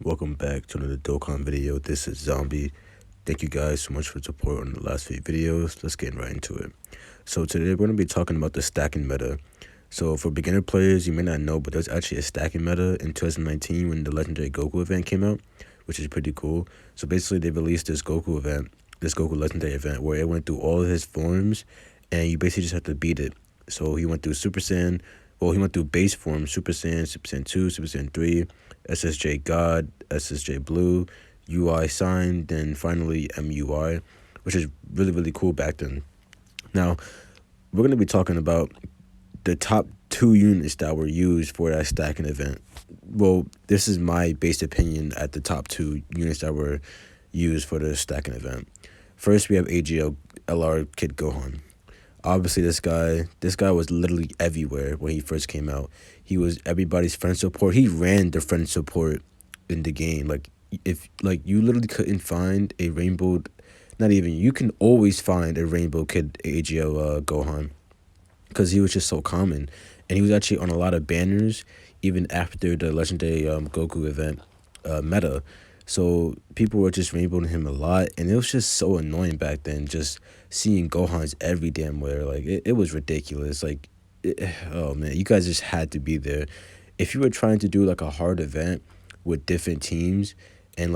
Welcome back to another Dokkan video. This is Zombie. Thank you guys so much for support on the last few videos. Let's get right into it. So today we're going to be talking about the stacking meta. So for beginner players, you may not know, but there's actually a stacking meta in 2019 when the Legendary Goku event came out, which is pretty cool. So basically they released this Goku event, this Goku Legendary event, where it went through all of his forms, and you basically just have to beat it. So he went through Super Saiyan, he went through base form, Super Saiyan 2, Super Saiyan 3, SSJ God, SSJ Blue, UI Sign, then finally MUI, which is really cool back then. Now, we're going to be talking about the top 2 units that were used for that stacking event. Well, this is my base opinion at the top 2 units that were used for the stacking event. First, we have AGL LR Kid Gohan. Obviously, this guy was literally everywhere when he first came out. He was everybody's friend support. He ran the friend support in the game. If you literally couldn't find a rainbow, not even, you can always find a rainbow Kid AGL Gohan, because he was just so common, and he was actually on a lot of banners even after the Legendary Goku event meta. So people were just rainbowing him a lot, and it was just so annoying back then, just seeing Gohans every damn where. It was ridiculous. Oh man, you guys just had to be there. If you were trying to do like a hard event with different teams, and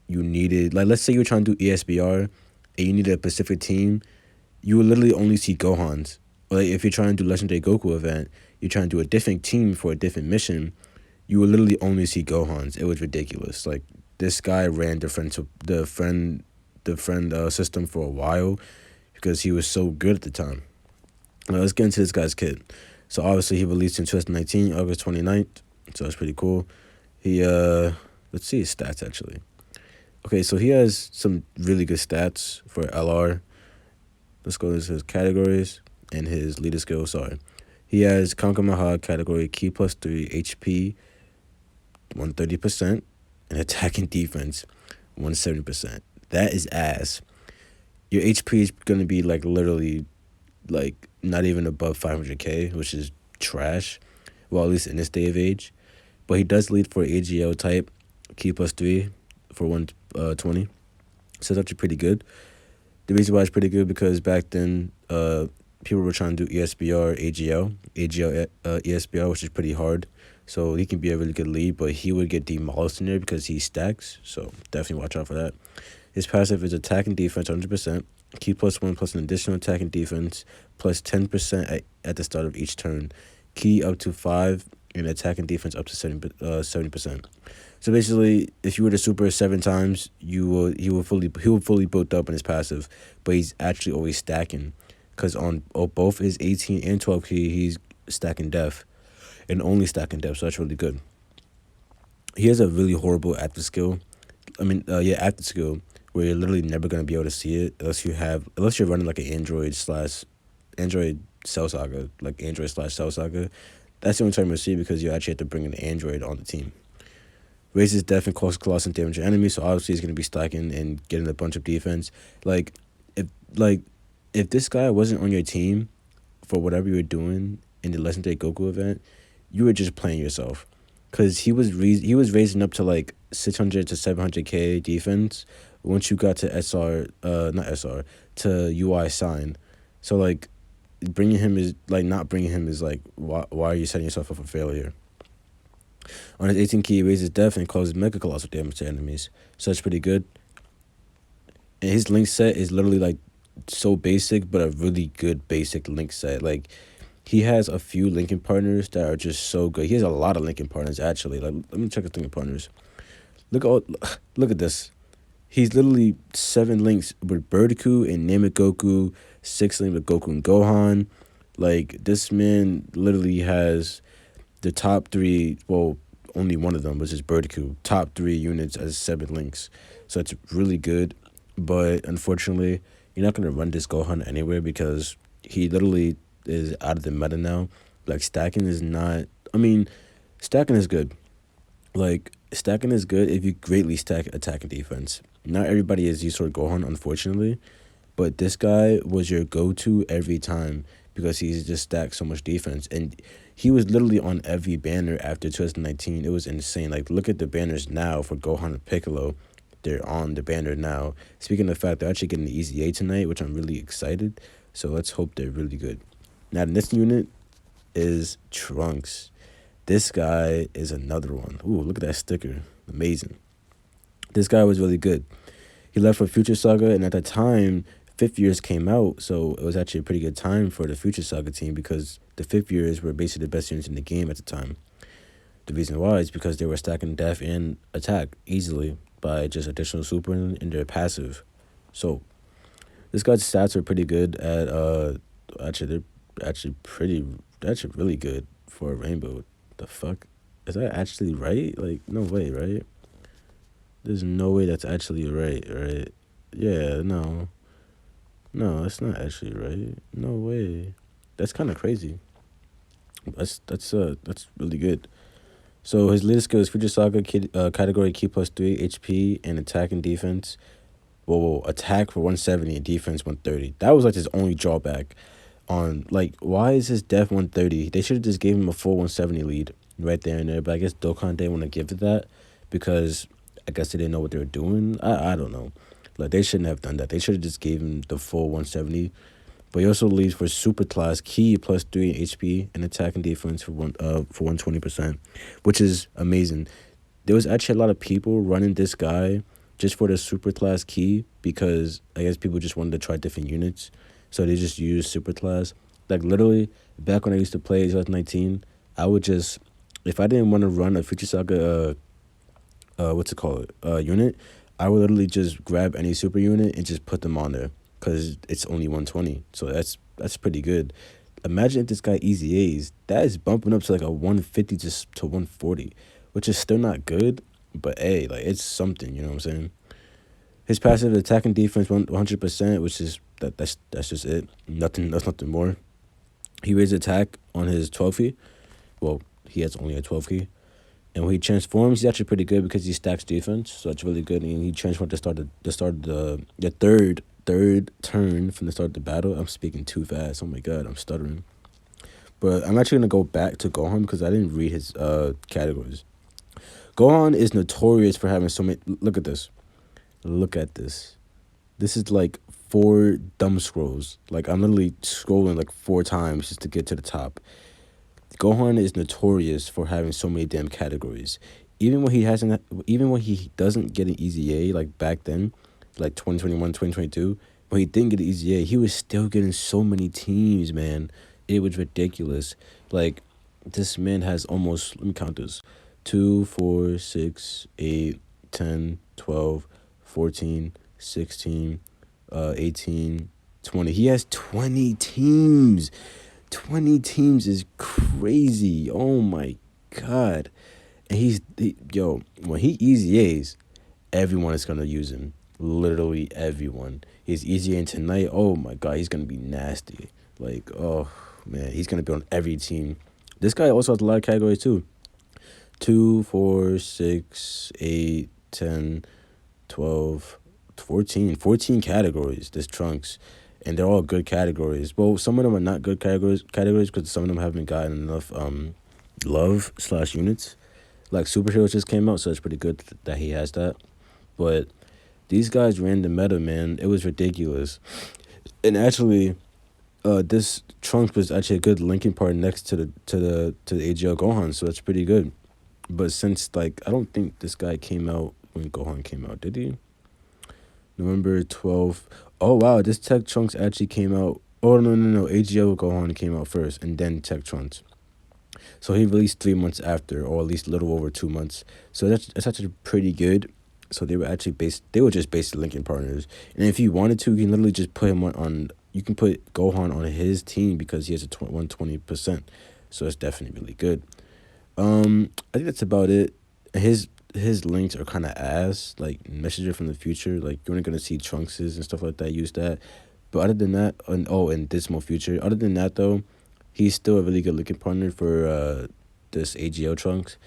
you needed, let's say you were trying to do ESBR and you needed a specific team, you would literally only see Gohans. If you're trying to do Legendary Goku event, you're trying to do a different team for a different mission, you would literally only see Gohans. It was ridiculous. This guy ran the friend system for a while because he was so good at the time. Now let's get into this guy's kit. So obviously he released in 2019, August 29th. So that's pretty cool. He let's see his stats actually. Okay, so he has some really good stats for LR. Let's go to his categories and his leader skill. Sorry. He has Kamehameha category, Ki plus 3, HP 130%, and attack and defense 170%. That is ass. Your HP is going to be literally not even above 500k, which is trash. Well, at least in this day of age. But he does lead for AGL type, Ki plus 3 for 120. So that's actually pretty good. The reason why it's pretty good because back then people were trying to do ESBR, AGL ESBR, which is pretty hard. So he can be a really good lead, but he would get demolished in there because he stacks. So definitely watch out for that. His passive is attack and defense 100%. Ki plus 1 plus an additional attack and defense plus 10% at the start of each turn. Ki up to 5 and attack and defense up to 70%. So basically, if you were to super 7 times, he will fully built up in his passive, but he's actually always stacking, because on both his 18 and 12 key, he's stacking def, and only stacking def. So that's really good. He has a really horrible active skill. Active skill where you're literally never gonna be able to see it unless you're running like an Android Cell Saga, Android/Cell Saga. That's the only time you'll see it, because you actually have to bring an Android on the team. Raises def and causes colossal damage to enemies, so obviously he's gonna be stacking and getting a bunch of defense. If this guy wasn't on your team for whatever you were doing in the Legendary Goku event, you were just playing yourself, because he was raising up to 600 to 700k defense once you got to to UI Sign. So bringing him is not bringing him is why are you setting yourself up for failure? On his 18 key, he raises def and causes mega colossal damage to enemies. So that's pretty good. And his link set is literally so basic, but a really good basic link set. He has a few linking partners that are just so good. He has a lot of linking partners actually. Let me check his linking partners. Look at this. He's literally 7 links with Birdiku and Namegoku, 6 links with Goku and Gohan. This man literally has the top 3, well, only one of them, which is Birdiku, top 3 units as 7 links. So it's really good, but unfortunately, you're not going to run this Gohan anywhere because he literally is out of the meta now. Stacking is not, stacking is good. Stacking is good if you greatly stack attack and defense. Not everybody is used for Gohan, unfortunately, but this guy was your go-to every time, because he's just stacked so much defense. And he was literally on every banner after 2019. It was insane. Like, look at the banners now for Gohan and Piccolo. They're on the banner now. Speaking of the fact, they're actually getting the Easy A tonight, which I'm really excited. So let's hope they're really good. Now, the next unit is Trunks. This guy is another one. Ooh, look at that sticker. Amazing. This guy was really good. He left for Future Saga, and at that time, Fifth Years came out, so it was actually a pretty good time for the Future Saga team because the Fifth Years were basically the best units in the game at the time. The reason why is because they were stacking def and attack easily by just additional super in their passive. So this guy's stats are pretty good at actually they're actually really good for a rainbow. The fuck? Is that actually right? Like, no way, right? There's no way that's actually right? Yeah, no. No, that's not actually right. No way. That's kind of crazy. That's really good. So his latest skill is Future Saga category Key +3 HP and attack and defense. Well, attack for 170 and defense 130. That was like his only drawback on, like, why is his def 130? They should have just gave him a full 170 lead right there and there. But I guess Dokkan didn't want to give it that because I guess they didn't know what they were doing. I don't know. Like, they shouldn't have done that. They should have just gave him the full 170. But he also leads for super class key +3 HP and attack and defense for 120%, which is amazing. There was actually a lot of people running this guy just for the super class key because I guess people just wanted to try different units. So they just used super class. Like, literally, back when I used to play 2019, I would just, if I didn't want to run a Future Saga, unit, I would literally just grab any super unit and just put them on there because it's only 120. So that's pretty good. Imagine if this guy Easy A's. That is bumping up to like a 150 just to 140, which is still not good. But hey, like, it's something, you know what I'm saying? His passive attack and defense 100%, which is that's just it. That's nothing more. He raised attack on his 12 key. Well, he has only a 12 key. And when he transforms, he's actually pretty good because he stacks defense, so that's really good. And he transformed to start the third turn from the start of the battle. I'm speaking too fast. Oh my god, I'm stuttering. But I'm actually gonna go back to Gohan because I didn't read his categories. Gohan is notorious for having so many. Look at this. Look at this. This is like 4 dumb scrolls. Like, I'm literally scrolling like 4 times just to get to the top. Gohan is notorious for having so many damn categories. Even when he doesn't get an Easy A, like back then, like 2021, 2022, when he didn't get an Easy A, he was still getting so many teams, man. It was ridiculous. Like, this man has almost, let me count this, 2, 4, 6, 8, 10, 12, 14, 16, 18, 20. He has 20 teams. 20 teams is crazy. Oh my god. And when he Easy A's, everyone is gonna use him. Literally everyone. He's Easy A tonight. Oh my god, he's gonna be nasty. Like, oh man, he's gonna be on every team. This guy also has a lot of categories too. 2, 4, 6, 8, 10, 12, 14 categories. This Trunks. And they're all good categories. Well, some of them are not good categories because some of them haven't gotten enough love/units. Like, Superheroes just came out, so it's pretty good that he has that. But these guys ran the meta, man. It was ridiculous. And actually, this Trunks was actually a good linking part next to the AGL Gohan, so that's pretty good. But since, like, I don't think this guy came out when Gohan came out, did he? November 12th. Oh, wow, this Tech Trunks actually came out. Oh, no. AGL Gohan came out first, and then Tech Trunks. So he released 3 months after, or at least a little over 2 months. So that's actually pretty good. So they were just basically linking partners. And if you wanted to, you can literally just put him on you can put Gohan on his team because he has a 120%. So it's definitely really good. I think that's about it. His links are kind of ass, like Messenger from the Future. Like, you're only gonna see Trunkses and stuff like that use that. But other than that, and Dismal Future. Other than that, though, he's still a really good looking partner for this AGO Trunks.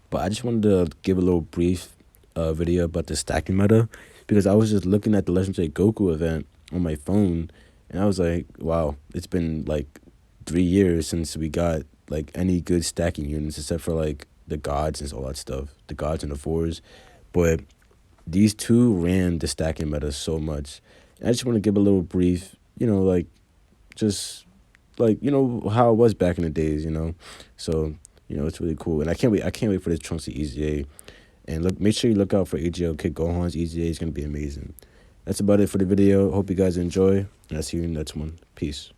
But I just wanted to give a little brief video about the stacking meta because I was just looking at the Legendary Goku event on my phone, and I was like, wow, it's been like 3 years since we got like any good stacking units except for like the gods and all that stuff, the gods and the fours. But these two ran the stacking meta so much. And I just want to give a little brief, like just like how it was back in the days, So it's really cool, and I can't wait. I can't wait for this Trunks EZA. And look, make sure you look out for AGL Kid Gohan's EZA. It's gonna be amazing. That's about it for the video. Hope you guys enjoy, and I'll see you in the next one. Peace.